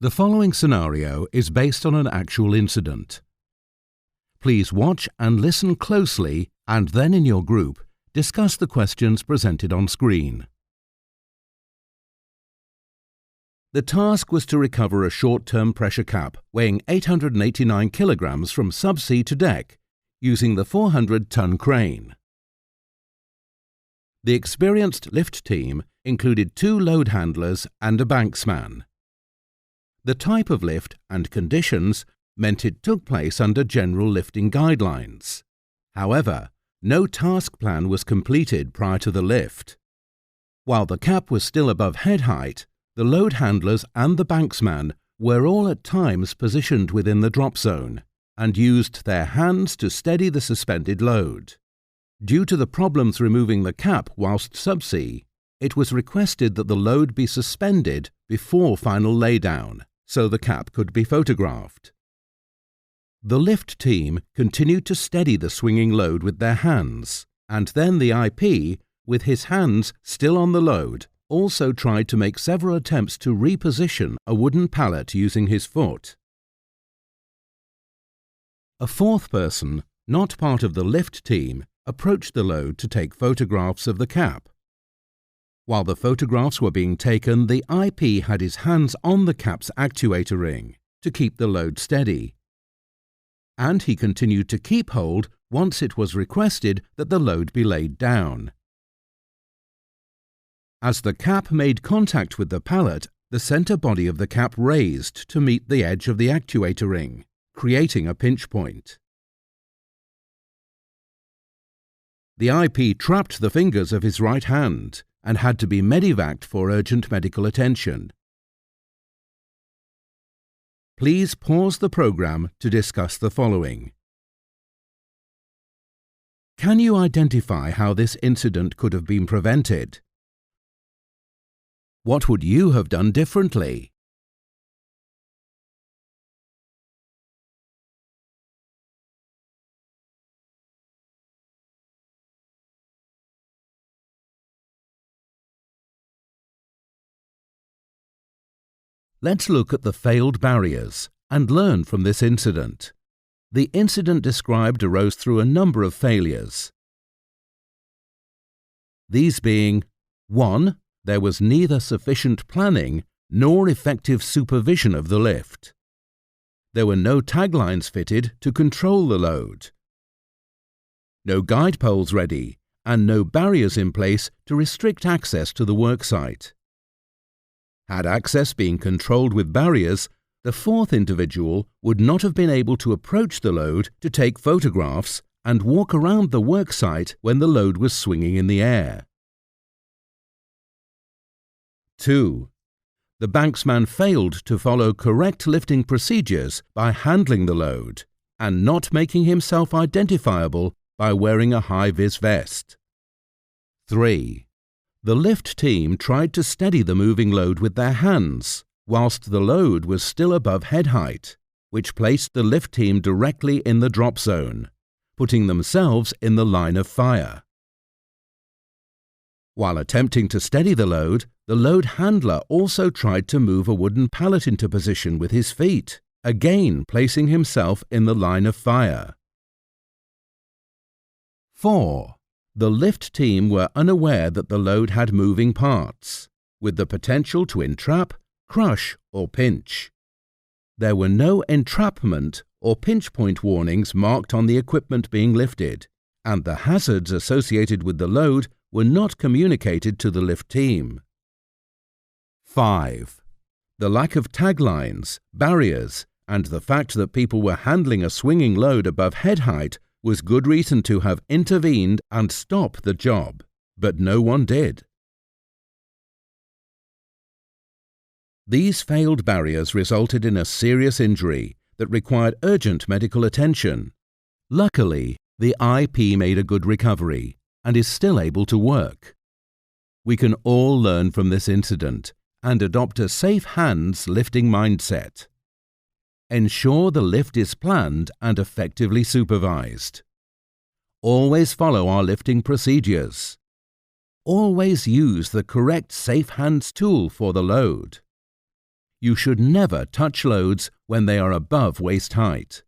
The following scenario is based on an actual incident. Please watch and listen closely, and then in your group, discuss the questions presented on screen. The task was to recover a short-term pressure cap weighing 889 kilograms from subsea to deck using the 400-ton crane. The experienced lift team included 2 load handlers and a banksman. The type of lift and conditions meant it took place under general lifting guidelines. However, no task plan was completed prior to the lift. While the cap was still above head height, the load handlers and the banksman were all at times positioned within the drop zone and used their hands to steady the suspended load. Due to the problems removing the cap whilst subsea, it was requested that the load be suspended before final laydown, so the cap could be photographed. The lift team continued to steady the swinging load with their hands, and then the IP, with his hands still on the load, also tried to make several attempts to reposition a wooden pallet using his foot. A 4th person, not part of the lift team, approached the load to take photographs of the cap. While the photographs were being taken, the IP had his hands on the cap's actuator ring to keep the load steady, and he continued to keep hold once it was requested that the load be laid down. As the cap made contact with the pallet, the center body of the cap raised to meet the edge of the actuator ring, creating a pinch point. The IP trapped the fingers of his right hand and had to be medevaced for urgent medical attention. Please pause the program to discuss the following. Can you identify how this incident could have been prevented? What would you have done differently? Let's look at the failed barriers and learn from this incident. The incident described arose through a number of failures. These being: 1. There was neither sufficient planning nor effective supervision of the lift. There were no taglines fitted to control the load, no guide poles ready, and no barriers in place to restrict access to the worksite. Had access been controlled with barriers, the 4th individual would not have been able to approach the load to take photographs and walk around the worksite when the load was swinging in the air. 2. The banksman failed to follow correct lifting procedures by handling the load and not making himself identifiable by wearing a high-vis vest. 3. The lift team tried to steady the moving load with their hands, whilst the load was still above head height, which placed the lift team directly in the drop zone, putting themselves in the line of fire. While attempting to steady the load handler also tried to move a wooden pallet into position with his feet, again placing himself in the line of fire. 4. The lift team were unaware that the load had moving parts, with the potential to entrap, crush, or pinch. There were no entrapment or pinch point warnings marked on the equipment being lifted, and the hazards associated with the load were not communicated to the lift team. 5. The lack of taglines, barriers, and the fact that people were handling a swinging load above head height was good reason to have intervened and stop the job, but no one did. These failed barriers resulted in a serious injury that required urgent medical attention. Luckily, the IP made a good recovery and is still able to work. We can all learn from this incident and adopt a safe hands lifting mindset. Ensure the lift is planned and effectively supervised. Always follow our lifting procedures. Always use the correct safe hands tool for the load. You should never touch loads when they are above waist height,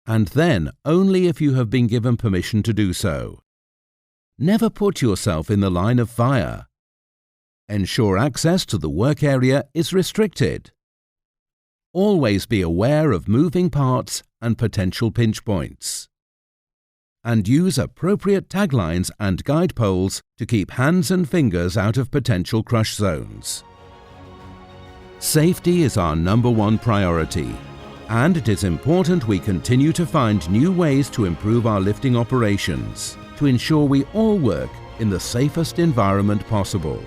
and then only if you have been given permission to do so. Never put yourself in the line of fire. Ensure access to the work area is restricted. Always be aware of moving parts and potential pinch points. And use appropriate taglines and guide poles to keep hands and fingers out of potential crush zones. Safety is our #1 priority, and it is important we continue to find new ways to improve our lifting operations to ensure we all work in the safest environment possible.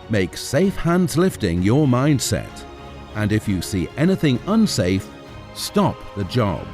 Make safe hands lifting your mindset, and if you see anything unsafe, stop the job.